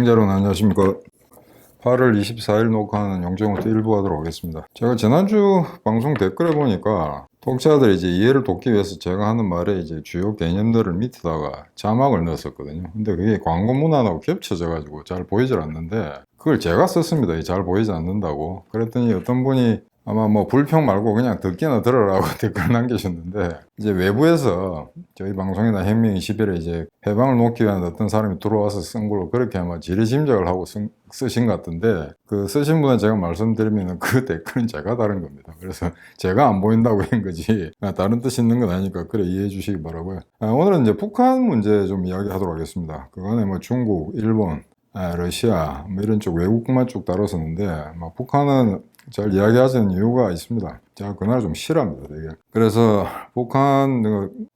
시청자 여러분 안녕하십니까. 8월 24일 녹화하는 영정호트 일부 하도록 하겠습니다. 제가 지난주 방송 댓글에 보니까 독자들이 이제 이해를 돕기 위해서 제가 하는 말에 이제 주요 개념들을 밑에다가 자막을 넣었었거든요. 근데 그게 광고 문안하고 겹쳐져 가지고 잘 보이질 않는데 그걸 제가 썼습니다. 잘 보이지 않는다고. 그랬더니 어떤 분이 아마 뭐 불평 말고 그냥 듣기나 들으라고 댓글 남기셨는데, 이제 외부에서 저희 방송이나 행명 21에 이제 해방을 놓기 위한 어떤 사람이 들어와서 쓴 걸로 그렇게 아마 지리짐작을 하고 쓰신 것 같은데, 그 쓰신 분은 제가 말씀드리면 그 댓글은 제가 다른 겁니다. 그래서 제가 안 보인다고 한 거지 다른 뜻 있는 건 아니니까 그래 이해해 주시기 바라고요. 오늘은 이제 북한 문제 좀 이야기하도록 하겠습니다. 그간에 뭐 중국, 일본, 러시아 뭐 이런 쪽 외국만 쭉 다뤘었는데, 북한은 잘 이야기하자는 이유가 있습니다. 제가 그 나라 좀 싫어합니다, 되게. 그래서 북한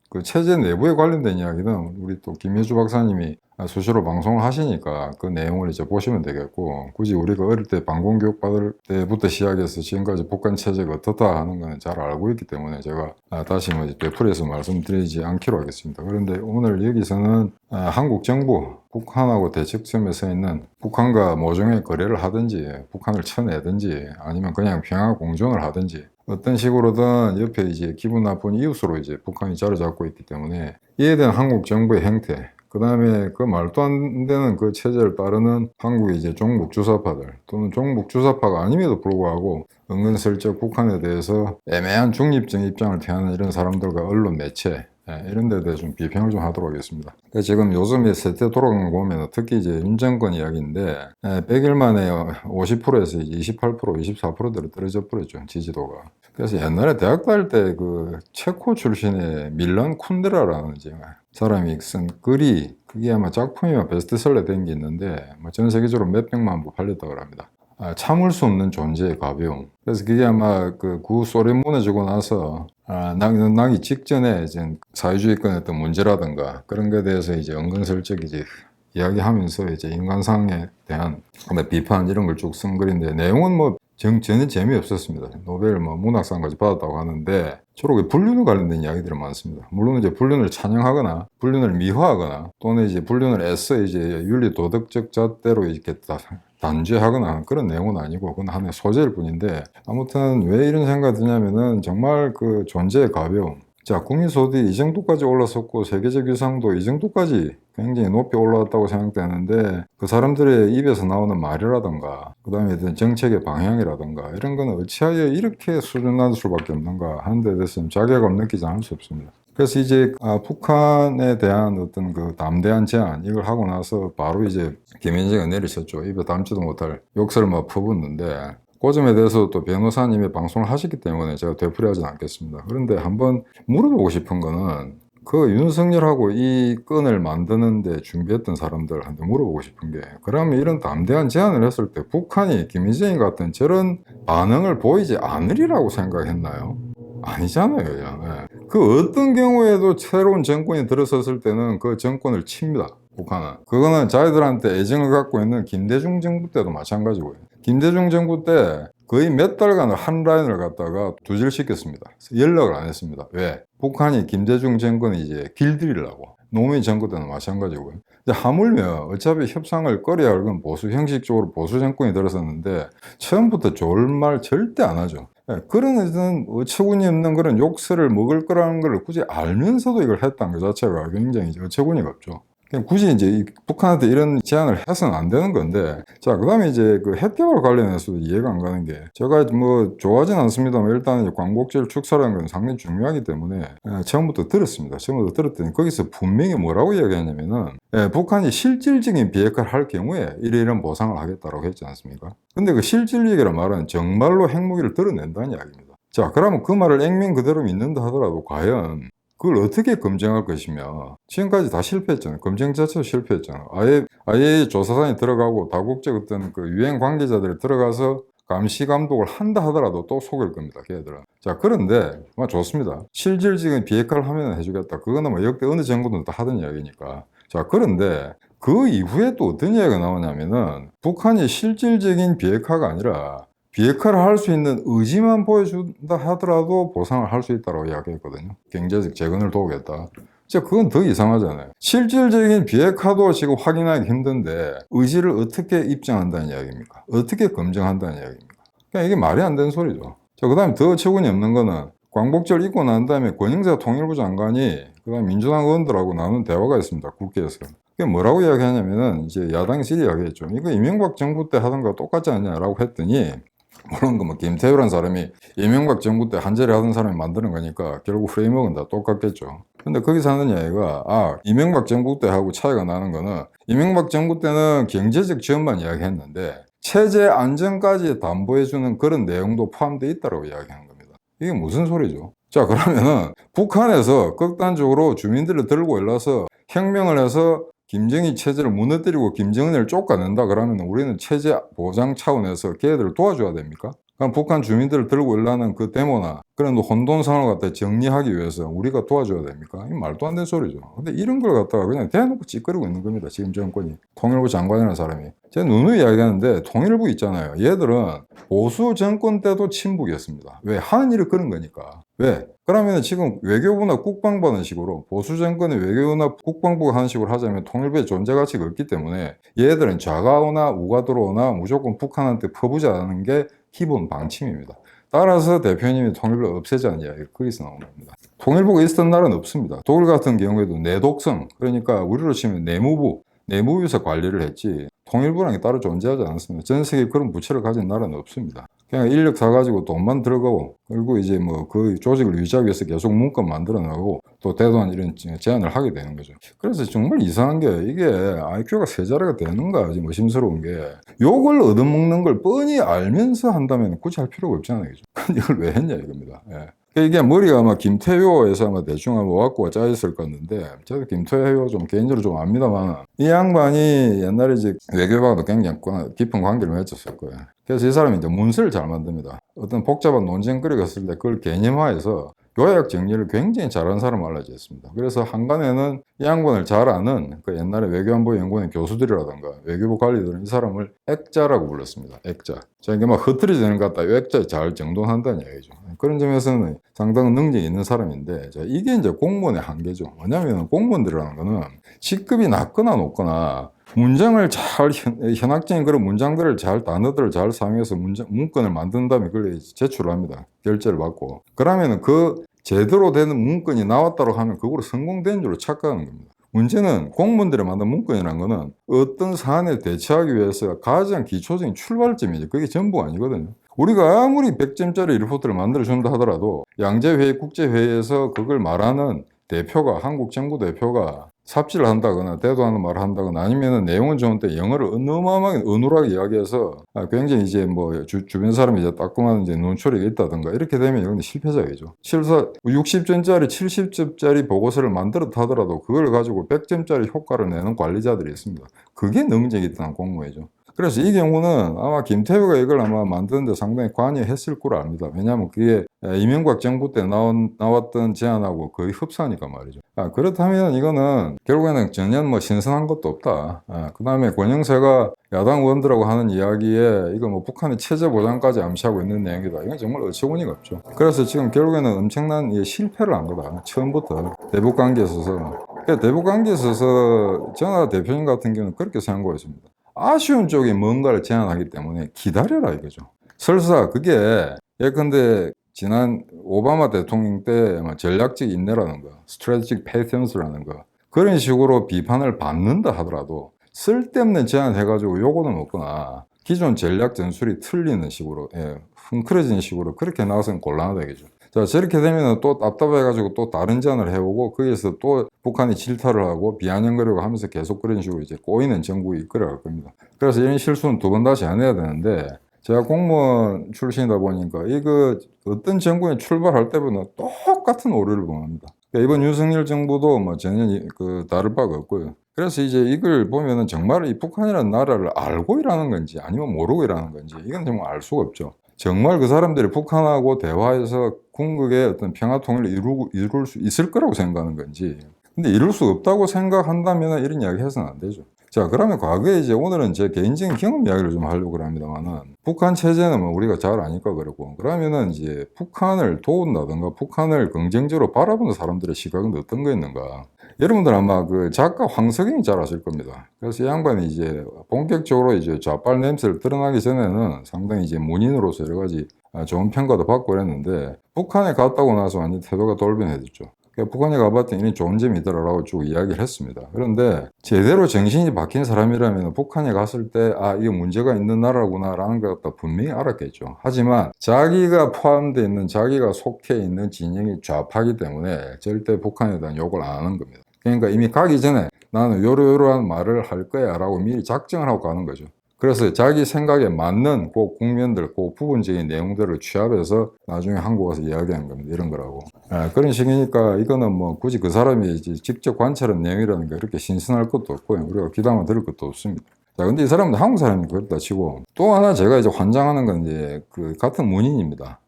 그 체제 내부에 관련된 이야기는 우리 또 김혜주 박사님이 수시로 방송을 하시니까 그 내용을 이제 보시면 되겠고, 굳이 우리가 어릴 때 방공교육 받을 때부터 시작해서 지금까지 북한 체제가 어떻다 하는 거는 잘 알고 있기 때문에 제가 다시 뭐 되풀이해서 말씀드리지 않기로 하겠습니다. 그런데 오늘 여기서는 한국 정부, 북한하고 대척점에 서 있는 북한과 모종의 거래를 하든지 북한을 쳐내든지 아니면 그냥 평화 공존을 하든지 어떤 식으로든 옆에 이제 기분 나쁜 이웃으로 이제 북한이 자리 잡고 있기 때문에 이에 대한 한국 정부의 행태, 그 다음에 그 말도 안 되는 그 체제를 따르는 한국의 이제 종북주사파들 또는 종북주사파가 아님에도 불구하고 은근슬쩍 북한에 대해서 애매한 중립적 입장을 표하는 이런 사람들과 언론 매체 이런 데에 대해서 좀 비평을 좀 하도록 하겠습니다. 지금 요즘에 세태 돌아간 거 보면 특히 이제 윤 정권 이야기인데 100일 만에 50%에서 28%, 24%대로 떨어져 버렸죠, 지지도가. 그래서 옛날에 대학 다닐 때 그 체코 출신의 밀란 쿤데라라는 사람이 쓴 글이, 그게 아마 작품이 베스트셀러 된 게 있는데 전 세계적으로 몇백만 부 팔렸다고 합니다. 참을 수 없는 존재의 가벼움. 그래서 그게 아마 그 구소련 무너지고 나서 나기 직전에 이제 사회주의권의 어떤 문제라든가 그런 거에 대해서 이제 은근슬쩍 이제 이야기하면서 이제 인간상에 대한 비판 이런 걸 쭉 쓴 글인데, 내용은 뭐 전혀 재미없었습니다. 노벨 문학상까지 받았다고 하는데 주로 불륜에 관련된 이야기들이 많습니다. 물론 이제 불륜을 찬양하거나 불륜을 미화하거나 또는 이제 불륜을 애써 이제 윤리 도덕적 잣대로 이렇게 단죄하거나 그런 내용은 아니고 그건 하나의 소재일 뿐인데, 아무튼 왜 이런 생각이 드냐면은 정말 그 존재의 가벼움. 자, 국민소득이 이 정도까지 올랐었고 세계적 위상도 이 정도까지 굉장히 높이 올라왔다고 생각되는데, 그 사람들의 입에서 나오는 말이라든가 그 다음에 정책의 방향이라든가 이런 거는 어찌하여 이렇게 수준 낮을 수밖에 없는가 하는 데 대해서는 자괴감 느끼지 않을 수 없습니다. 그래서 이제 북한에 대한 어떤 그 담대한 제안 이걸 하고 나서 바로 이제 김현정이 내리셨죠. 입에 담지도 못할 욕설을 막 퍼붓는데, 그 점에 대해서 또 변호사님이 방송을 하셨기 때문에 제가 되풀이하진 않겠습니다. 그런데 한번 물어보고 싶은 거는 그 윤석열하고 이 건을 만드는데 준비했던 사람들한테 물어보고 싶은 게, 그러면 이런 담대한 제안을 했을 때 북한이 김일성 같은 저런 반응을 보이지 않으리라고 생각했나요? 아니잖아요. 그냥. 그 어떤 경우에도 새로운 정권이 들어섰을 때는 그 정권을 칩니다, 북한은. 그거는 자기들한테 애정을 갖고 있는 김대중 정부 때도 마찬가지고요. 김대중 정부 때 거의 몇 달간 한 라인을 갖다가 두절시켰습니다. 연락을 안 했습니다. 왜? 북한이 김대중 정권이 이제 길들이려고. 노무현 정권 때는 마찬가지고요. 하물며 어차피 협상을 꺼려야 할 건 보수, 형식적으로 보수 정권이 들어섰는데 처음부터 좋을 말 절대 안 하죠. 그런 어떤 어처구니 없는 그런 욕설을 먹을 거라는 걸 굳이 알면서도 이걸 했다는 것 자체가 굉장히 어처구니가 없죠. 굳이 이제 북한한테 이런 제안을 해서는 안 되는 건데, 자, 그 다음에 이제 그 핵개발 관련해서도 이해가 안 가는 게, 제가 뭐 좋아하진 않습니다만 일단 이제 광복절 축사라는 건 상당히 중요하기 때문에 처음부터 들었습니다. 처음부터 들었더니 거기서 분명히 뭐라고 이야기했냐면은 북한이 실질적인 비핵화를 할 경우에 이런 보상을 하겠다라고 했지 않습니까? 근데 그 실질적이라는 말은 정말로 핵무기를 드러낸다는 이야기입니다. 자, 그러면 그 말을 액면 그대로 믿는다 하더라도 과연 그걸 어떻게 검증할 것이며, 지금까지 다 실패했잖아요. 검증 자체도 실패했잖아요. 아예 조사단이 들어가고 다국적 어떤 그 유엔 관계자들이 들어가서 감시 감독을 한다 하더라도 또 속을 겁니다, 걔들은. 자, 그런데 좋습니다. 실질적인 비핵화를 하면 해주겠다. 그거는 뭐 역대 어느 정부든 다 하던 이야기니까. 자, 그런데 그 이후에 또 어떤 이야기가 나오냐면은 북한이 실질적인 비핵화가 아니라 비핵화를 할 수 있는 의지만 보여준다 하더라도 보상을 할 수 있다고 이야기했거든요. 경제적 재건을 도우겠다. 진짜 그건 더 이상하잖아요. 실질적인 비핵화도 지금 확인하기 힘든데 의지를 어떻게 입증한다는 이야기입니까? 어떻게 검증한다는 이야기입니까? 그냥 이게 말이 안 되는 소리죠. 자, 그 다음에 더 어처구니 없는 거는 광복절 있고 난 다음에 권영세 통일부 장관이 그 다음에 민주당 의원들하고 나눈 대화가 있습니다. 국회에서. 그게 뭐라고 이야기하냐면은 이제 야당이 질의하겠죠. 이거 이명박 정부 때 하던 거 똑같지 않냐라고 했더니 물론 그 뭐 김태우라는 사람이 이명박 정부 때 한 자리 하던 사람이 만드는 거니까 결국 프레임워크는 다 똑같겠죠. 근데 거기서 하는 이야기가 이명박 정부 때 하고 차이가 나는 거는 이명박 정부 때는 경제적 지원만 이야기했는데 체제 안정까지 담보해주는 그런 내용도 포함되어 있다고 이야기하는 겁니다. 이게 무슨 소리죠? 자, 그러면은 북한에서 극단적으로 주민들을 들고 일러서 혁명을 해서 김정일 체제를 무너뜨리고 김정은을 쫓아낸다 그러면 우리는 체제 보장 차원에서 걔들을 도와줘야 됩니까? 그럼 북한 주민들을 들고 일하는 그 데모나 그런 혼돈상을 갖다 정리하기 위해서 우리가 도와줘야 됩니까? 이 말도 안 되는 소리죠. 근데 이런 걸 갖다가 그냥 대놓고 찌끄리고 있는 겁니다. 지금 정권이. 통일부 장관이라는 사람이. 제가 누누이 이야기하는데 통일부 있잖아요. 얘들은 보수 정권 때도 친북이었습니다. 왜? 하는 일이 그런 거니까. 왜? 그러면 지금 외교부나 국방부 하는 식으로 보수 정권의 외교부나 국방부가 하는 식으로 하자면 통일부의 존재 가치가 없기 때문에 얘들은 좌가 오나 우가 들어오나 무조건 북한한테 퍼부자는 게 기본 방침입니다. 따라서 대표님이 통일부를 없애자는 이야기가 거기서 나온 겁니다. 통일부가 있었던 나라는 없습니다. 독일 같은 경우에도 내독성, 그러니까 우리로 치면 내무부에서 관리를 했지 통일부라는 게 따로 존재하지 않았습니다. 전 세계에 그런 부처를 가진 나라는 없습니다. 그냥 인력 사가지고 돈만 들어가고 그리고 이제 뭐 그 조직을 유지하기 위해서 계속 문건 만들어 나가고 또 대도한 이런 제안을 하게 되는 거죠. 그래서 정말 이상한 게 이게 IQ가 세 자리가 되는가 뭐 심스러운 게 욕을 얻어먹는 걸 뻔히 알면서 한다면 굳이 할 필요가 없잖아요. 근데 이걸 왜 했냐 이겁니다. 예. 이게 머리가 아마 김태효에서 아마 대충 아마 와꾸가 짜였을 건데 저도 김태효 좀 개인적으로 좀 압니다만 이 양반이 옛날에 이제 외교관도 굉장히 깊은 관계를 맺었을 거예요. 그래서 이 사람이 이제 문서를 잘 만듭니다. 어떤 복잡한 논쟁거리가 있을 때 그걸 개념화해서 요약 정리를 굉장히 잘하는 사람으로 알려져 있습니다. 그래서 한간에는 이 양반을 잘 아는 그 옛날에 외교안보연구원 교수들이라든가 외교부 관리들은 이 사람을 액자라고 불렀습니다. 액자. 자, 이게 막 흐트러지는 것 같다. 이 액자에 잘 정돈한다는 얘기죠. 그런 점에서는 상당한 능력이 있는 사람인데, 자, 이게 이제 공무원의 한계죠. 뭐냐면 공무원들이라는 거는 직급이 낮거나 높거나 문장을 잘, 현학적인 그런 문장들을 잘, 단어들을 잘 사용해서 문건을 만든 다음에 그걸 제출을 합니다. 결제를 받고. 그러면 그 제대로 되는 문건이 나왔다고 하면 그거로 성공된 줄로 착각하는 겁니다. 문제는 공무원들이 만든 문건이라는 거는 어떤 사안에 대처하기 위해서 가장 기초적인 출발점이지. 그게 전부가 아니거든요. 우리가 아무리 100점짜리 리포트를 만들어준다 하더라도 양재회의, 국제회의에서 그걸 말하는 대표가, 한국 정부 대표가 삽질을 한다거나 대도하는 말을 한다거나 아니면 내용은 좋은데 영어를 어마어마하게 어눌하게 이야기해서 굉장히 이제 뭐 주변 사람이 이제 따끔한 이제 눈초리가 있다든가 이렇게 되면 이건 실패작이죠. 실사 60점짜리 70점짜리 보고서를 만들었다 하더라도 그걸 가지고 100점짜리 효과를 내는 관리자들이 있습니다. 그게 능력이 있다는 공무원이죠. 그래서 이 경우는 아마 김태우가 이걸 아마 만드는데 상당히 관여했을 거로 압니다. 왜냐하면 그게 이명박 정부 때 나왔던 제안하고 거의 흡사하니까 말이죠. 그렇다면 이거는 결국에는 전혀 뭐 신선한 것도 없다. 그 다음에 권영세가 야당 의원들하고 하는 이야기에 이거 뭐 북한의 체제 보장까지 암시하고 있는 내용이다. 이건 정말 어처구니가 없죠. 그래서 지금 결국에는 엄청난 실패를 한 거다. 처음부터 대북 관계에 있어서. 대북 관계에 있어서 전하 대표님 같은 경우는 그렇게 생각하고 있습니다. 아쉬운 쪽에 뭔가를 제안하기 때문에 기다려라 이거죠. 설사 그게 예컨대 지난 오바마 대통령 때 전략적 인내라는 거, 스트래티직 패턴스라는 거 그런 식으로 비판을 받는다 하더라도 쓸데없는 제안 해가지고 요거는 없거나 기존 전략 전술이 틀리는 식으로 흥크러지는 식으로 그렇게 나와서는 곤란하다 이거죠. 자, 저렇게 되면 또 답답해가지고 또 다른 제안을 해오고 거기에서 또 북한이 질타를 하고 비아냥거리고 하면서 계속 그런 식으로 이제 꼬이는 정국이 이끌어갈 겁니다. 그래서 이런 실수는 두 번 다시 안 해야 되는데 제가 공무원 출신이다 보니까 이거 어떤 정부에 출발할 때보다 똑같은 오류를 범합니다. 그러니까 이번 윤석열 정부도 뭐 전혀 다를 바가 없고요. 그래서 이제 이걸 보면은 정말 이 북한이라는 나라를 알고 일하는 건지 아니면 모르고 일하는 건지 이건 정말 알 수가 없죠. 정말 그 사람들이 북한하고 대화해서 궁극의 어떤 평화 통일을 이룰 수 있을 거라고 생각하는 건지. 근데 이룰 수 없다고 생각한다면 이런 이야기 해서는 안 되죠. 자, 그러면 과거에 이제 오늘은 제 개인적인 경험 이야기를 좀 하려고 합니다만은 북한 체제는 뭐 우리가 잘 아니까 그렇고 그러면은 이제 북한을 도운다든가 북한을 긍정적으로 바라보는 사람들의 시각은 어떤 거였는가. 여러분들 아마 그 작가 황석영이 잘 아실 겁니다. 그래서 이 양반이 이제 본격적으로 이제 좌빨 냄새를 드러나기 전에는 상당히 이제 문인으로서 여러 가지 좋은 평가도 받고 그랬는데 북한에 갔다고 나서 완전 태도가 돌변해졌죠. 그러니까 북한에 가봤더니 이런 좋은 점이 있더라라고 쭉 이야기를 했습니다. 그런데 제대로 정신이 박힌 사람이라면 북한에 갔을 때 이게 문제가 있는 나라구나라는 걸 갖다 분명히 알았겠죠. 하지만 자기가 포함되어 있는 자기가 속해 있는 진영이 좌파기 때문에 절대 북한에 대한 욕을 안 하는 겁니다. 그러니까 이미 가기 전에 나는 요러요러한 말을 할 거야 라고 미리 작정을 하고 가는 거죠. 그래서 자기 생각에 맞는 그 국면들, 그 부분적인 내용들을 취합해서 나중에 한국 와서 이야기한 겁니다. 이런 거라고. 그런 식이니까 이거는 뭐 굳이 그 사람이 이제 직접 관찰한 내용이라는 게 그렇게 신선할 것도 없고요. 우리가 귀담아 들을 것도 없습니다. 자, 근데 이 사람은 한국 사람이 그렇다 치고 또 하나 제가 이제 환장하는 건 이제 그 같은 문인입니다.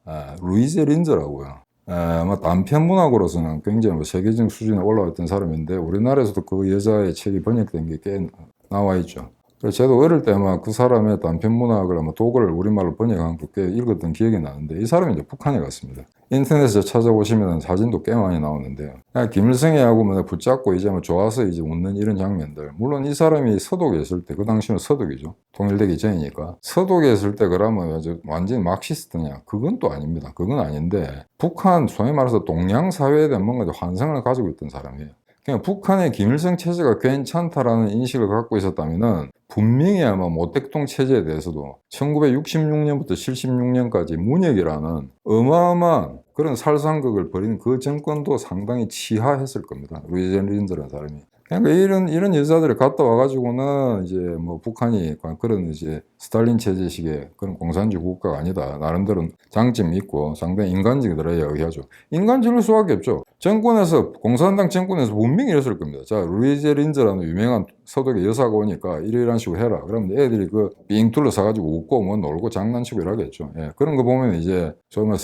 루이즈 린저라고요. 아마 단편 문학으로서는 굉장히 뭐 세계적 수준에 올라왔던 사람인데 우리나라에서도 그 여자의 책이 번역된 게 꽤 나와 있죠. 그래서 저도 어릴 때 막 그 사람의 단편 문학을 아마 독어를 우리말로 번역한 거 꽤 읽었던 기억이 나는데 이 사람이 이제 북한에 갔습니다. 인터넷에서 찾아보시면 사진도 꽤 많이 나오는데요. 김일성이하고 뭐 붙잡고 이제 뭐 좋아서 이제 웃는 이런 장면들. 물론 이 사람이 서독에 있을 때, 그 당시는 서독이죠. 통일되기 전이니까. 서독에 있을 때 그러면 아주 완전히 막시스트냐? 그건 또 아닙니다. 그건 아닌데 북한, 소위 말해서 동양사회에 대한 뭔가 환상을 가지고 있던 사람이에요. 그냥 북한의 김일성 체제가 괜찮다라는 인식을 갖고 있었다면은 분명히 아마 모택동 체제에 대해서도 1966년부터 76년까지 문혁이라는 어마어마한 그런 살상극을 벌인 그 정권도 상당히 치하했을 겁니다. 루이즈 린저라는 사람이. 그러니까 이런 여자들이 갔다 와가지고는 이제 뭐 북한이 그런 이제 스탈린 체제식의 그런 공산주의 국가가 아니다. 나름대로 장점이 있고 상당히 인간적이더라 이야기하죠. 인간적일 수밖에 없죠. 정권에서, 공산당 정권에서 분명히 이랬을 겁니다. 자, 루이즈 린저라는 유명한 서독의 여사가 오니까 이런 식으로 해라. 그러면 애들이 삥 둘러싸가지고 웃고 뭐 놀고 장난치고 이러겠죠. 예, 그런 거 보면 이제 정말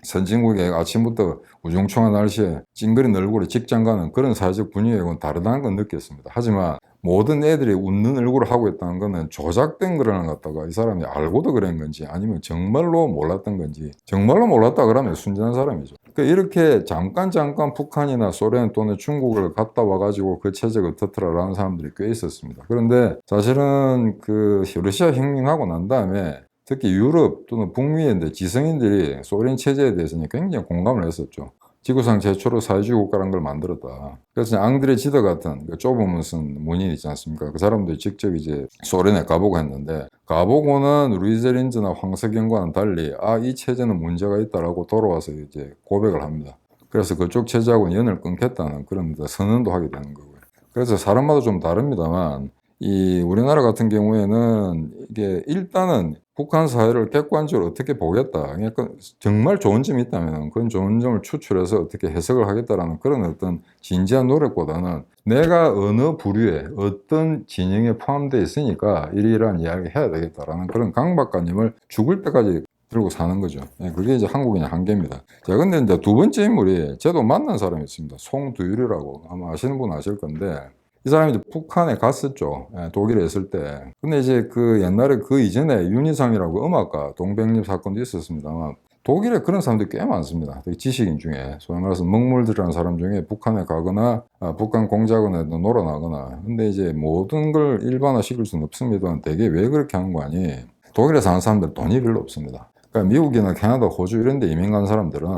선진국의 아침부터 우중충한 날씨에 찡그린 얼굴에 직장 가는 그런 사회적 분위기하고는 다르다는 건 느꼈습니다. 하지만 모든 애들이 웃는 얼굴을 하고 있다는 거는 조작된 거라는 것 갖다가 이 사람이 알고도 그런 건지 아니면 정말로 몰랐던 건지, 정말로 몰랐다 그러면 순진한 사람이죠. 그러니까 이렇게 잠깐 북한이나 소련 또는 중국을 갔다 와가지고 그 체제가 어떻더라라는 사람들이 꽤 있었습니다. 그런데 사실은 그 러시아 혁명하고 난 다음에 특히 유럽 또는 북미의 지성인들이 소련 체제에 대해서는 굉장히 공감을 했었죠. 지구상 최초로 사회주의 국가라는 걸 만들었다. 그래서 앙드레 지더 같은 그 좁은 무슨 문인 있지 않습니까? 그 사람도 직접 이제 소련에 가보고 했는데, 가보고는 루이즈 린즈나 황석영과는 달리 이 체제는 문제가 있다라고 돌아와서 이제 고백을 합니다. 그래서 그쪽 체제하고는 연을 끊겠다는 그런 선언도 하게 되는 거고요. 그래서 사람마다 좀 다릅니다만 이 우리나라 같은 경우에는 이게 일단은 북한 사회를 객관적으로 어떻게 보겠다. 그러니까 정말 좋은 점이 있다면 그런 좋은 점을 추출해서 어떻게 해석을 하겠다라는 그런 어떤 진지한 노력보다는 내가 어느 부류에 어떤 진영에 포함되어 있으니까 이러이러한 이야기를 해야 되겠다라는 그런 강박관념을 죽을 때까지 들고 사는 거죠. 그게 이제 한국인의 한계입니다. 자, 근데 이제 두 번째 인물이 저도 만난 사람이 있습니다. 송두율이라고 아마 아시는 분 아실 건데, 이 사람이 이제 북한에 갔었죠. 독일에 있을 때. 근데 이제 그 옛날에 그 이전에 윤희상이라고 음악가 동백립 사건도 있었습니다만 독일에 그런 사람들이 꽤 많습니다. 되게 지식인 중에. 소위 말해서 먹물들이라는 사람 중에 북한에 가거나 북한 공작원에도 놀아나거나. 근데 이제 모든 걸 일반화 시킬 수는 없습니다만 되게 왜 그렇게 하는 거 아니? 독일에 사는 사람들 돈이 별로 없습니다. 그러니까 미국이나 캐나다, 호주 이런 데 이민 간 사람들은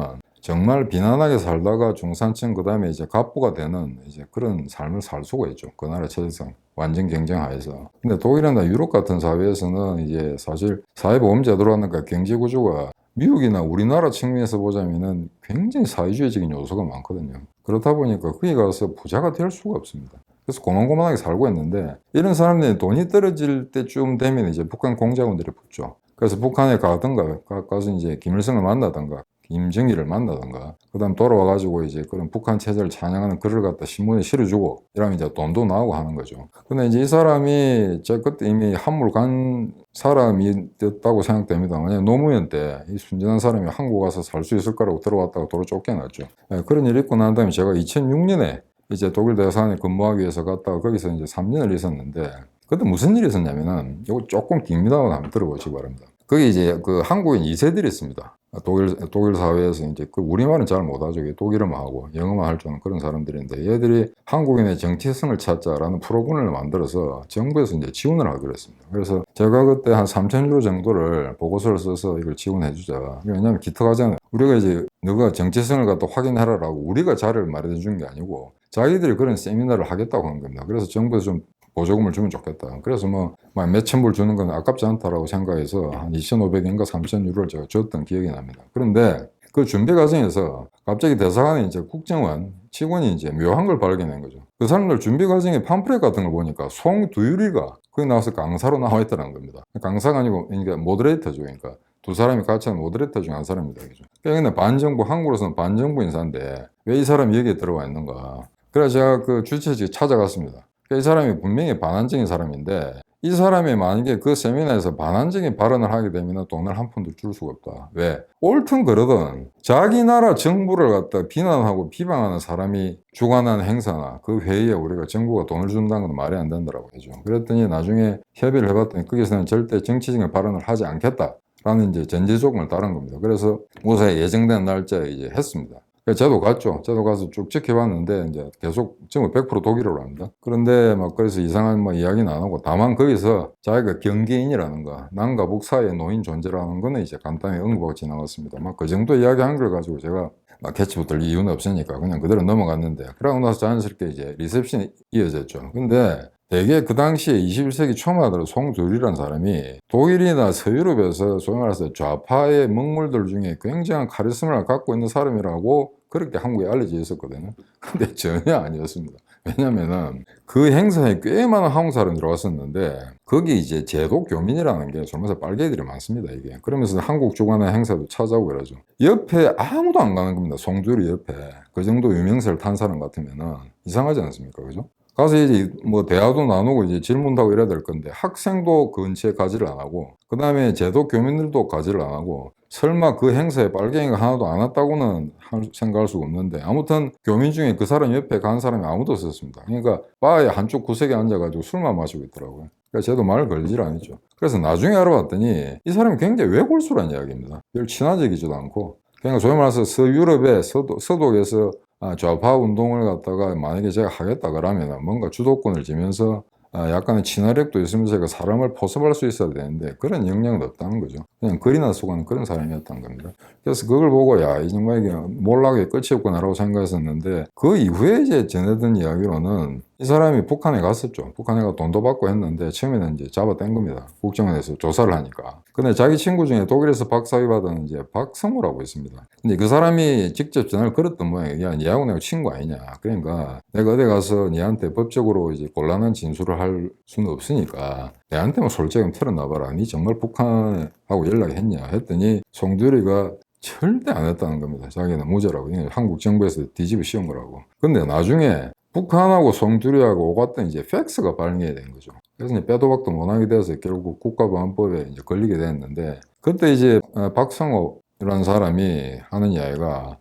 정말 비난하게 살다가 중산층 그다음에 이제 갑부가 되는 이제 그런 삶을 살 수가 있죠. 그 나라 체제상 완전 경쟁하에서. 근데 독일이나 유럽 같은 사회에서는 이제 사실 사회보험제도라든가 경제 구조가 미국이나 우리나라 측면에서 보자면은 굉장히 사회주의적인 요소가 많거든요. 그렇다 보니까 거기 가서 부자가 될 수가 없습니다. 그래서 고만고만하게 살고 있는데 이런 사람들이 돈이 떨어질 때쯤 되면 이제 북한 공작원들이 붙죠. 그래서 북한에 가든가 가서 이제 김일성을 만나든가 김정일을 만나든가 그다음 돌아와가지고 이제 그런 북한 체제를 찬양하는 글을 갖다 신문에 실어주고 이러면 이제 돈도 나오고 하는 거죠. 근데 이제 이 사람이 제가 그때 이미 한물 간 사람이었다고 생각됩니다. 왜냐면 노무현 때 이 순진한 사람이 한국 와서 살 수 있을 거라고 들어왔다가 도로 쫓겨났죠. 그런 일이 있고 난 다음에 제가 2006년에 이제 독일 대사관에 근무하기 위해서 갔다가 거기서 이제 3년을 있었는데 그때 무슨 일이 있었냐면은 이거 조금 깁니다. 한번 들어보시기 바랍니다. 거기 이제 그 한국인 2세들이 있습니다. 독일 사회에서 이제 그 우리말은 잘 못하죠. 독일어만 하고 영어만 할 줄 아는 그런 사람들인데 얘들이 한국인의 정체성을 찾자라는 프로그램을 만들어서 정부에서 이제 지원을 하기로 했습니다. 그래서 제가 그때 한 3,000유로 정도를 보고서를 써서 이걸 지원해 주자. 왜냐하면 기특하잖아요. 우리가 이제 너가 정체성을 갖다 확인하라라고 우리가 자료를 마련해 준 게 아니고 자기들이 그런 세미나를 하겠다고 한 겁니다. 그래서 정부에서 좀 보조금을 주면 좋겠다. 그래서 뭐 몇천 불 주는 건 아깝지 않다라고 생각해서 한 2,500인가 3,000유로를 제가 줬던 기억이 납니다. 그런데 그 준비 과정에서 갑자기 대사관에 이제 국정원 직원이 이제 묘한 걸 발견한 거죠. 그 사람들 준비 과정에 팜프렛 같은 걸 보니까 송두율이가 거기 나와서 강사로 나와 있다는 겁니다. 강사가 아니고 그러니까 모더레이터죠. 그러니까 두 사람이 같이 한 모더레이터 중 한 사람입니다. 그죠? 그러니까 반정부, 한국으로서는 반정부 인사인데 왜 이 사람이 여기에 들어와 있는가. 그래서 제가 그 주최지 찾아갔습니다. 이 사람이 분명히 반환적인 사람인데 이 사람이 만약에 그 세미나에서 반환적인 발언을 하게 되면 돈을 한 푼도 줄 수가 없다. 왜? 옳든 그러든 자기 나라 정부를 갖다 비난하고 비방하는 사람이 주관하는 행사나 그 회의에 우리가 정부가 돈을 준다는 건 말이 안 된다고 하죠. 그랬더니 나중에 협의를 해봤더니 거기서는 절대 정치적인 발언을 하지 않겠다라는 이제 전제 조건을 따른 겁니다. 그래서 무사히 예정된 날짜에 이제 했습니다. 저도 갔죠. 저도 가서 쭉 지켜봤는데, 이제 계속 전부 100% 독일어로 합니다. 그런데 막 그래서 이상한 뭐 이야기는 안 하고, 다만 거기서 자기가 경계인이라는 거, 남과 북 사이의 노인 존재라는 거는 이제 간단히 언급하고 지나갔습니다. 막 그 정도 이야기한 걸 가지고 제가 막 캐치 붙을 이유는 없으니까 그냥 그대로 넘어갔는데, 그러고 나서 자연스럽게 이제 리셉션이 이어졌죠. 근데 대개 그 당시에 21세기 초만 들어 송두리라는 사람이 독일이나 서유럽에서 소위 말해서 좌파의 먹물들 중에 굉장한 카리스마를 갖고 있는 사람이라고 그렇게 한국에 알려져 있었거든요. 근데 전혀 아니었습니다. 왜냐면은 그 행사에 꽤 많은 한국 사람들이 왔었는데 거기 이제 제독 교민이라는 게 젊어서 빨갱이들이 많습니다, 이게. 그러면서 한국 주관의 행사도 찾아오고 그러죠. 옆에 아무도 안 가는 겁니다. 송두리 옆에. 그 정도 유명세를 탄 사람 같으면은 이상하지 않습니까? 그죠? 가서 이제 뭐 대화도 나누고 이제 질문도 하고 이래야 될 건데 학생도 그 근처에 가지를 안 하고 그 다음에 제독 교민들도 가지를 안 하고 설마 그 행사에 빨갱이가 하나도 안 왔다고는 생각할 수가 없는데 아무튼 교민 중에 그 사람 옆에 간 사람이 아무도 없었습니다. 그러니까 바에 한쪽 구석에 앉아가지고 술만 마시고 있더라고요. 그러니까 저도 말 걸질 않았죠. 그래서 나중에 알아봤더니 이 사람이 굉장히 외골수란 이야기입니다. 별 친화적이지도 않고 그러니까 소위 말해서 서유럽의 서독에서 좌파 운동을 갖다가 만약에 제가 하겠다 그러면 뭔가 주도권을 쥐면서 약간의 친화력도 있으면서 제가 사람을 포섭할 수 있어야 되는데 그런 역량은 없다는 거죠. 그냥 글이나 쓰고는 그런 사람이었던 겁니다. 그래서 그걸 보고 이 정말 이게 몰락의 끝이 없구나라고 생각했었는데 그 이후에 이제 전해든 이야기로는 이 사람이 북한에 갔었죠. 북한에 가 돈도 받고 했는데 처음에는 이제 잡아뗀 겁니다. 국정원에서 조사를 하니까. 근데 자기 친구 중에 독일에서 박사위 받은 이제 박성우라고 있습니다. 근데 그 사람이 직접 전화를 걸었던 모양이에요. 야, 니하고 내가 친구 아니냐. 그러니까 내가 어디 가서 니한테 법적으로 이제 곤란한 진술을 할 수는 없으니까 내한테만 솔직히 털어놔봐라. 니 정말 북한하고 연락했냐 했더니 송두리가 절대 안 했다는 겁니다. 자기는 무죄라고. 한국 정부에서 뒤집어 씌운 거라고. 근데 나중에 북한하고 송두리하고 오갔던 이제 팩스가 발견이 된 거죠. 그래서 이제 빼도 박도 못하게 돼서 결국 국가보안법에 이제 걸리게 됐는데 그때 이제 박성호라는 사람이 하는 이야기가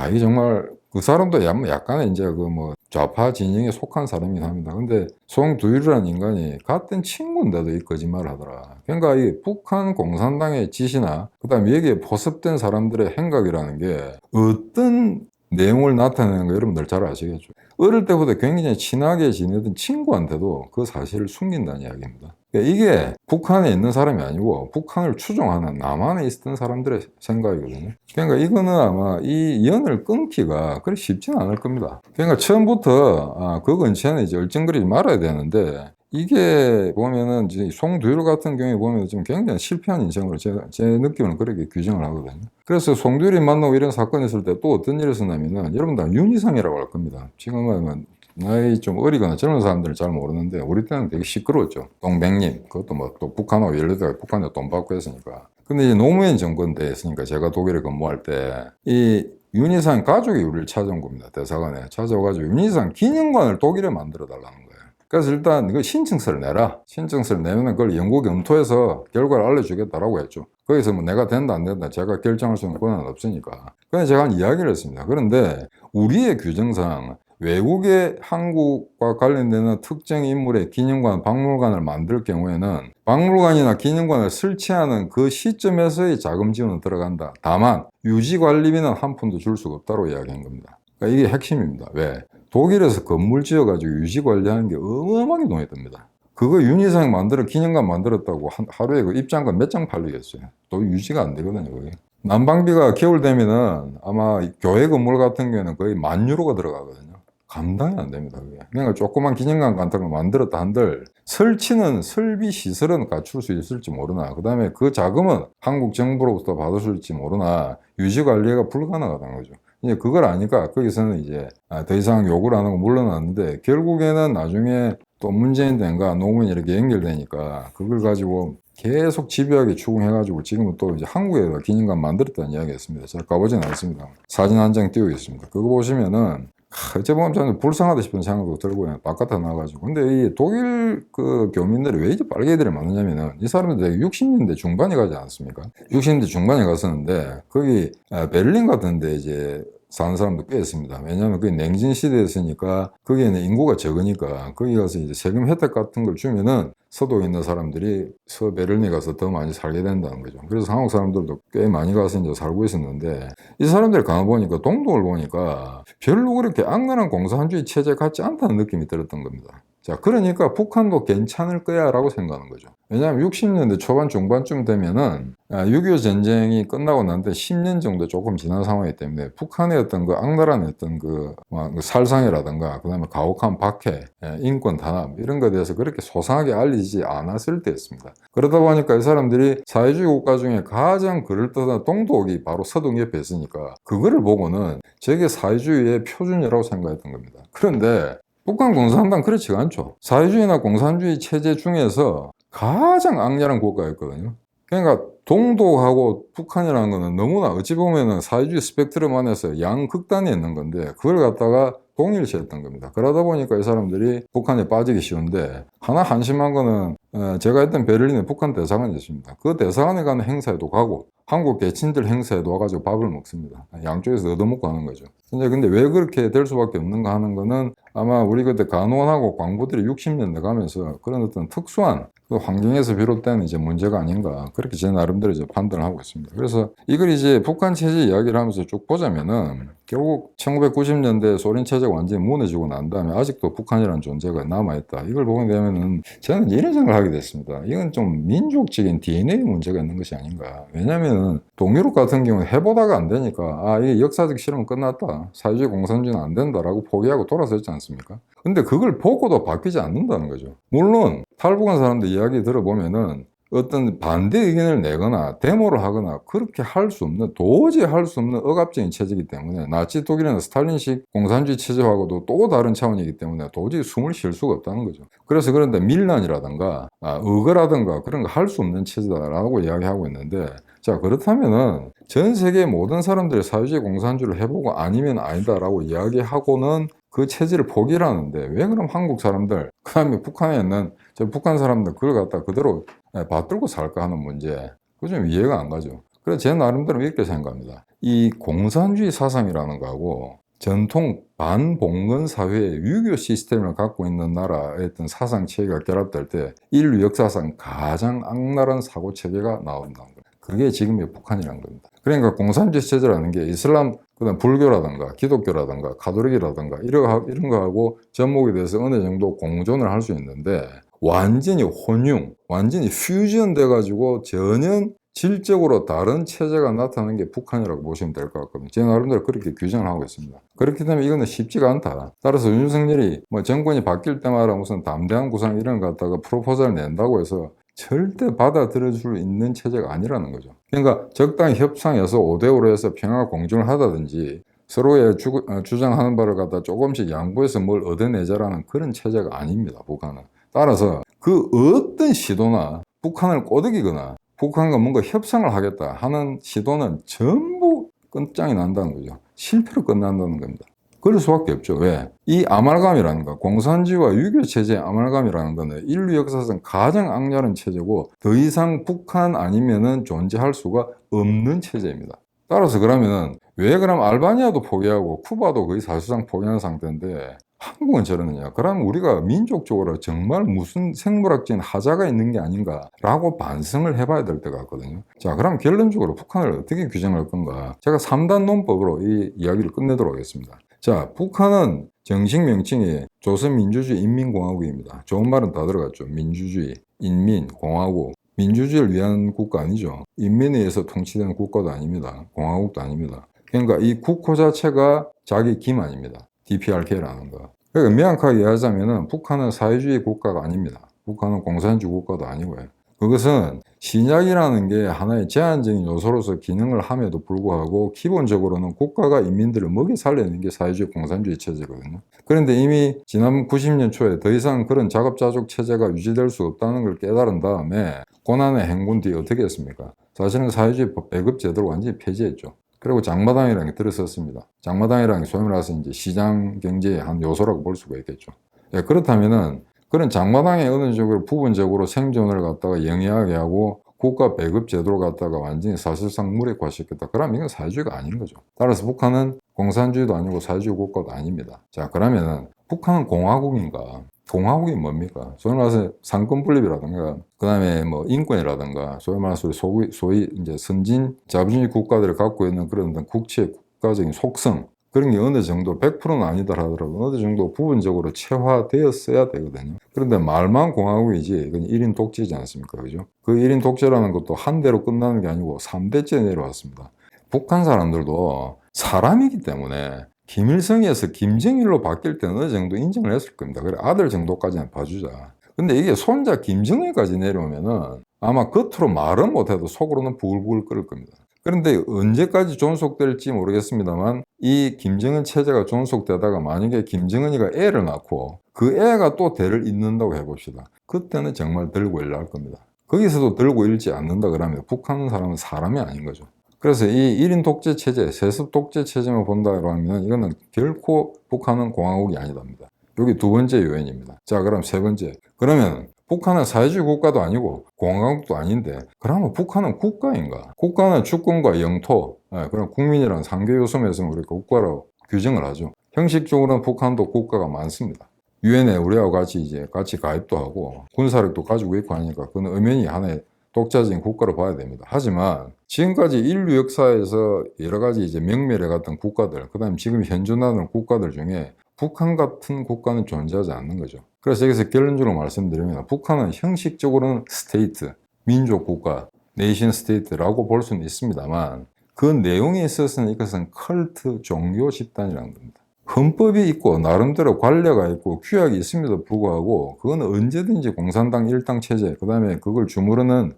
이게 정말 그 사람도 약간의 이제 그 뭐 좌파 진영에 속한 사람이긴 합니다. 근데 송두율이라는 인간이 같은 친구인데도 이 거짓말을 하더라. 그러니까 이 북한 공산당의 지시나 그다음에 여기에 포섭된 사람들의 행각이라는 게 어떤 내용을 나타내는 거 여러분들 잘 아시겠죠? 어릴 때부터 굉장히 친하게 지내던 친구한테도 그 사실을 숨긴다는 이야기입니다. 그러니까 이게 북한에 있는 사람이 아니고 북한을 추종하는 남한에 있었던 사람들의 생각이거든요. 그러니까 이거는 아마 이 연을 끊기가 그리 쉽지는 않을 겁니다. 그러니까 처음부터 그 근처에는 이제 얼쩡거리지 말아야 되는데 이게 보면은 이제 송두율 같은 경우에 보면 좀 굉장히 실패한 인생으로 제 느낌은 그렇게 규정을 하거든요. 그래서 송두율이 만나고 이런 사건이 있을 때 또 어떤 일이 있었냐면은 여러분들 윤희상이라고 할 겁니다. 지금은 나이 좀 어리거나 젊은 사람들은 잘 모르는데 우리 때는 되게 시끄러웠죠. 동백님 그것도 뭐 또 북한하고 연루돼서 북한에 돈 받고 했으니까. 근데 이제 노무현 정권 때 했으니까 제가 독일에 근무할 때 이 윤희상 가족이 우리를 찾아온 겁니다. 대사관에 찾아와가지고 윤희상 기념관을 독일에 만들어 달라는 거예요. 그래서 일단 이거 신청서를 내라. 신청서를 내면 그걸 영국 검토해서 결과를 알려주겠다라고 했죠. 거기서 뭐 내가 된다 안 된다 제가 결정할 수 있는 권한은 없으니까. 그래서 제가 한 이야기를 했습니다. 그런데 우리의 규정상 외국의 한국과 관련되는 특정 인물의 기념관, 박물관을 만들 경우에는 박물관이나 기념관을 설치하는 그 시점에서의 자금 지원은 들어간다. 다만 유지관리비는 한 푼도 줄 수가 없다고 이야기한 겁니다. 그러니까 이게 핵심입니다. 왜? 독일에서 건물 지어가지고 유지관리하는 게 어마어마하게 돈이 듭니다. 그거 윤희상 만들어 기념관 만들었다고 하루에 그 입장권 몇 장 팔리겠어요. 또 유지가 안 되거든요. 그게. 난방비가 겨울 되면은 아마 교회 건물 같은 경우에는 거의 10,000유로가 들어가거든요. 감당이 안 됩니다. 그게. 그러니까 조그만 기념관 같은 걸 만들었다 한들 설치는 설비 시설은 갖출 수 있을지 모르나, 그 다음에 그 자금은 한국 정부로부터 받을 수 있을지 모르나 유지 관리가 불가능하다는 거죠. 이제 그걸 아니까 거기서는 이제 더 이상 요구를 안 하고 물러났는데, 결국에는 나중에 또 문재인 대행과 노무현이 이렇게 연결되니까 그걸 가지고 계속 집요하게 추궁해가지고 지금은 또 이제 한국에다 기념관 만들었다는 이야기였습니다. 제가 가보진 않았습니다. 사진 한 장 띄우겠습니다. 그거 보시면은 어째 보면 저는 불쌍하다 싶은 생각도 들고 바깥에 나가지고. 근데 이 독일 그 교민들이 왜 이렇게 빨개들이 많으냐면은 이 사람들 되게 60년대 중반에 가지 않았습니까? 60년대 중반에 갔었는데 거기 베를린 같은데 이제 사는 사람도 꽤 있습니다. 왜냐하면 그게 냉진 시대였으니까 거기에는 인구가 적으니까 거기 가서 이제 세금 혜택 같은 걸 주면은 서독에 있는 사람들이 서베를린에 가서 더 많이 살게 된다는 거죠. 그래서 한국 사람들도 꽤 많이 가서 이제 살고 있었는데, 이 사람들 가보니까 동독을 보니까 별로 그렇게 악랄한 공산주의 체제 같지 않다는 느낌이 들었던 겁니다. 자, 그러니까 북한도 괜찮을 거야 라고 생각하는 거죠. 왜냐하면 60년대 초반 중반쯤 되면은 6.25 전쟁이 끝나고 난 뒤에 10년 정도 조금 지난 상황이기 때문에 북한의 어떤 그 악랄한 어떤 그 살상이라든가, 그 다음에 가혹한 박해, 인권 탄압 이런 것에 대해서 그렇게 소상하게 알리지 않았을 때였습니다. 그러다 보니까 이 사람들이 사회주의 국가 중에 가장 그럴듯한 동독이 바로 서독 옆에 있으니까 그거를 보고는 저게 사회주의의 표준이라고 생각했던 겁니다. 그런데 북한 공산당 그렇지가 않죠. 사회주의나 공산주의 체제 중에서 가장 악랄한 국가였거든요. 그러니까 동독하고 북한이라는 거는 너무나 어찌 보면은 사회주의 스펙트럼 안에서 양극단에 있는 건데 그걸 갖다가 동일시했던 겁니다. 그러다 보니까 이 사람들이 북한에 빠지기 쉬운데, 하나 한심한 거는 제가 했던 베를린에 북한 대사관이 있습니다. 그 대사관에 가는 행사에도 가고 한국 대친들 행사에도 와가지고 밥을 먹습니다. 양쪽에서 얻어먹고 하는 거죠. 근데 왜 그렇게 될 수밖에 없는가 하는 거는 아마 우리 그때 간호원하고 광부들이 60년대 가면서 그런 어떤 특수한 그 환경에서 비롯된 이제 문제가 아닌가, 그렇게 제 나름대로 이제 판단을 하고 있습니다. 그래서 이걸 이제 북한 체제 이야기를 하면서 쭉 보자면은 결국 1990년대 소련 체제가 완전히 무너지고 난 다음에 아직도 북한이라는 존재가 남아있다. 이걸 보게 되면은 저는 이런 생각을 하게 됐습니다. 이건 좀 민족적인 DNA 문제가 있는 것이 아닌가. 왜냐면은 동유럽 같은 경우는 해보다가 안 되니까 이게 역사적 실험은 끝났다, 사회주의 공산주의는 안 된다라고 포기하고 돌아섰지 않습니까? 근데 그걸 보고도 바뀌지 않는다는 거죠. 물론 탈북한 사람들 이야기 들어보면은 어떤 반대 의견을 내거나 데모를 하거나 그렇게 할 수 없는, 도저히 할 수 없는 억압적인 체제이기 때문에, 나치 독일이나 스탈린식 공산주의 체제하고도 또 다른 차원이기 때문에 도저히 숨을 쉴 수가 없다는 거죠. 그래서 그런데 밀란이라든가 의거라든가 그런 거 할 수 없는 체제다라고 이야기하고 있는데, 자, 그렇다면은 전 세계 모든 사람들이 사회주의 공산주의를 해보고 아니면 아니다라고 이야기하고는 그 체제를 포기를 하는데, 왜 그럼 한국 사람들, 그 다음에 북한에 있는 저 북한 사람들 그걸 갖다 그대로 받들고 살까 하는 문제, 그거 좀 이해가 안 가죠. 그래서 제 나름대로 이렇게 생각합니다. 이 공산주의 사상이라는 거하고 전통 반봉건 사회의 유교 시스템을 갖고 있는 나라의 어떤 사상 체계가 결합될 때 인류 역사상 가장 악랄한 사고 체계가 나온다는 거예요. 그게 지금의 북한이라는 겁니다. 그러니까 공산주의 체제라는 게 이슬람, 그다음 불교라든가 기독교라든가 가톨릭이라든가 이런 거하고 전목에 대해서 어느 정도 공존을 할 수 있는데, 완전히 혼용, 완전히 퓨전 돼가지고 전혀 질적으로 다른 체제가 나타나는 게 북한이라고 보시면 될 것 같거든요. 제 나름대로 그렇게 규정을 하고 있습니다. 그렇기 때문에 이거는 쉽지가 않다. 따라서 윤석열이 정권이 바뀔 때마다 무슨 담대한 구상 이런 거 갖다가 프로포즈를 낸다고 해서 절대 받아들여 줄 있는 체제가 아니라는 거죠. 그러니까 적당히 협상해서 5대5로 해서 평화 공존을 하다든지 서로의 주장하는 바를 갖다 조금씩 양보해서 뭘 얻어내자라는 그런 체제가 아닙니다, 북한은. 따라서 그 어떤 시도나 북한을 꼬드기거나 북한과 뭔가 협상을 하겠다 하는 시도는 전부 끝장이 난다는 거죠. 실패로 끝난다는 겁니다. 그럴 수밖에 없죠. 왜? 이 아말감이라는 거, 공산주의와 유교 체제의 아말감이라는 거는 인류 역사상 가장 악랄한 체제고 더 이상 북한 아니면은 존재할 수가 없는 체제입니다. 따라서 그러면은 왜 그럼 알바니아도 포기하고 쿠바도 거의 사실상 포기한 상태인데 한국은 저러느냐? 그럼 우리가 민족적으로 정말 무슨 생물학적인 하자가 있는 게 아닌가라고 반성을 해봐야 될 때가 같거든요. 자, 그럼 결론적으로 북한을 어떻게 규정할 건가? 제가 3단 논법으로 이 이야기를 끝내도록 하겠습니다. 자, 북한은 정식 명칭이 조선민주주의 인민공화국입니다. 좋은 말은 다 들어갔죠. 민주주의, 인민, 공화국. 민주주의를 위한 국가 아니죠. 인민에 의해서 통치되는 국가도 아닙니다. 공화국도 아닙니다. 그러니까 이 국호 자체가 자기 기만입니다. DPRK라는 거. 그러니까 명확하게 이해하자면 북한은 사회주의 국가가 아닙니다. 북한은 공산주의 국가도 아니고요. 그것은 신약이라는 게 하나의 제한적인 요소로서 기능을 함에도 불구하고 기본적으로는 국가가 인민들을 먹이 살리는 게 사회주의 공산주의 체제거든요. 그런데 이미 지난 90년 초에 더 이상 그런 자급자족 체제가 유지될 수 없다는 걸 깨달은 다음에 고난의 행군 뒤에 어떻게 했습니까? 사실은 사회주의 배급 제도를 완전히 폐지했죠. 그리고 장마당이라는 게 들어섰습니다. 장마당이라는 게 소위 말해서 이제 시장 경제의 한 요소라고 볼 수가 있겠죠. 예, 그렇다면은 그런 장마당에 어느 정도 부분적으로 생존을 갖다가 영위하게 하고 국가 배급 제도를 갖다가 완전히 사실상 무력화시켰다. 그러면 이건 사회주의가 아닌 거죠. 따라서 북한은 공산주의도 아니고 사회주의 국가도 아닙니다. 자, 그러면은 북한은 공화국인가? 공화국이 뭡니까? 소위 말해서 상권 분립이라든가, 그 다음에 뭐 인권이라든가, 소위 말해서 소위 이제 선진 자본주의 국가들이 갖고 있는 그런 국치의 국가적인 속성, 그런 게 어느 정도 100%는 아니다 하더라도 어느 정도 부분적으로 체화되었어야 되거든요. 그런데 말만 공화국이지 이건 1인 독재지 않습니까? 그죠? 그 1인 독재라는 것도 한 대로 끝나는 게 아니고 3대째 내려왔습니다. 북한 사람들도 사람이기 때문에 김일성에서 김정일로 바뀔 때는 어느 정도 인정을 했을 겁니다. 그래, 아들 정도까지는 봐주자. 근데 이게 손자 김정일까지 내려오면은 아마 겉으로 말은 못해도 속으로는 부글부글 끓을 겁니다. 그런데 언제까지 존속될지 모르겠습니다만 이 김정은 체제가 존속되다가 만약에 김정은이가 애를 낳고 그 애가 또 대를 잇는다고 해봅시다. 그때는 정말 들고 일날 겁니다. 거기서도 들고 일지 않는다 그러면 북한 사람은 사람이 아닌 거죠. 그래서 이 1인 독재 체제, 세습 독재 체제만 본다고 하면 이거는 결코 북한은 공화국이 아니답니다. 여기 두 번째 요인입니다. 자, 그럼 세 번째. 그러면 북한은 사회주의 국가도 아니고 공화국도 아닌데 그러면 북한은 국가인가? 국가는 주권과 영토, 그럼 국민이라는 3개 요소에서 우리가 국가로 규정을 하죠. 형식적으로는 북한도 국가가 많습니다. 유엔에 우리하고 같이 가입도 하고 군사력도 가지고 있고 하니까 그건 엄연히 하나의 독자적인 국가로 봐야 됩니다. 하지만 지금까지 인류 역사에서 여러 가지 이제 명멸해 갔던 국가들, 그 다음에 지금 현존하는 국가들 중에 북한 같은 국가는 존재하지 않는 거죠. 그래서 여기서 결론적으로 말씀드리면 북한은 형식적으로는 스테이트, 민족국가, 네이션 스테이트라고 볼 수는 있습니다만 그 내용에 있어서는 이것은 컬트 종교 집단이라는 겁니다. 헌법이 있고 나름대로 관례가 있고 규약이 있음에도 불구하고 그건 언제든지 공산당 일당 체제, 그 다음에 그걸 주무르는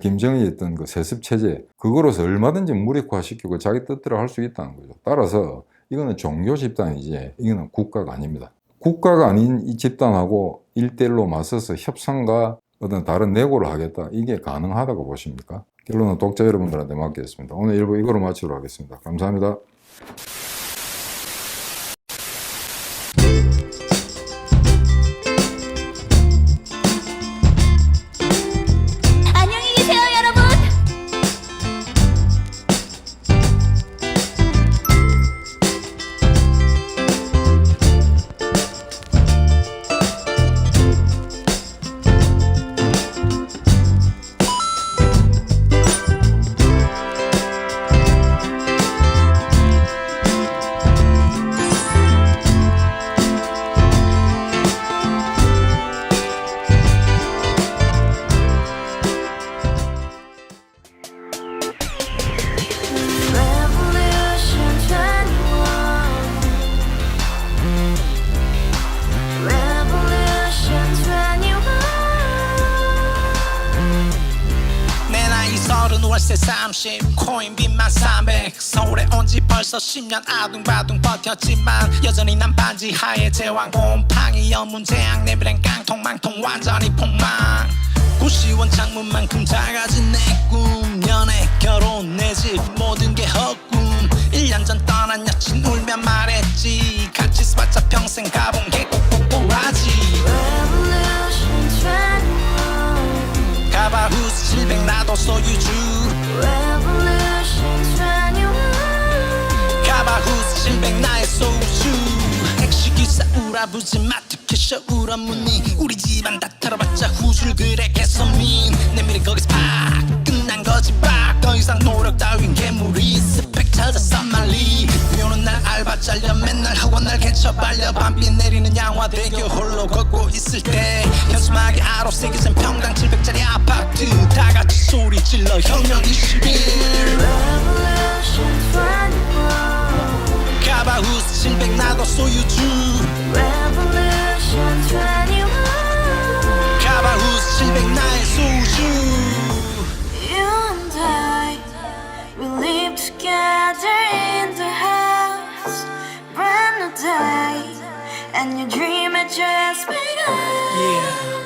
김정일이 했던 그 세습 체제, 그거로서 얼마든지 무력화시키고 자기 뜻대로 할 수 있다는 거죠. 따라서 이거는 종교 집단이지 이거는 국가가 아닙니다. 국가가 아닌 이 집단하고 1대1로 맞서서 협상과 어떤 다른 내고를 하겠다, 이게 가능하다고 보십니까? 결론은 독자 여러분들한테 맡기겠습니다. 오늘 1부 이거로 마치도록 하겠습니다. 감사합니다. 월세 30 코인 빚만 300 서울에 온 지 벌써 10년 아둥바둥 버텼지만 여전히 난 반지 하에 제왕 곰팡이 연문제약 내비랭 깡통 망통 완전히 폭망 구시원 창문만큼 작아진 내 꿈 연애 결혼 내 집 모든 게 헛꿈 1년 전 떠난 여친 울며 말했지 같이 스파차 평생 가본 게 꼭꼭꼭하지 가발 후스 700 나도 소유주 Revolution 21 알아보지 마 특히 우런 무늬 우리 집안 다 털어봤자 후술 그래 개선민 내 미래 거기서 팍 끝난 거지 팍더 이상 노력 따윈 괴물이 스펙 찾아서 말리 비 오는 날 알바 잘려 맨날 학원 날 개쳐 발려 밤비 내리는 양화대교 홀로 걷고 있을 때 현수막에 아로 새겨진 평당 700짜리 아파트 다 같이 소리 질러 혁명 21 Revolution 21 가바후스 700 나도 소유주 Revolution 21 가바후스 700 나의 소주 You and I, we live together in the house Brand new day, and your dream had just begun Yeah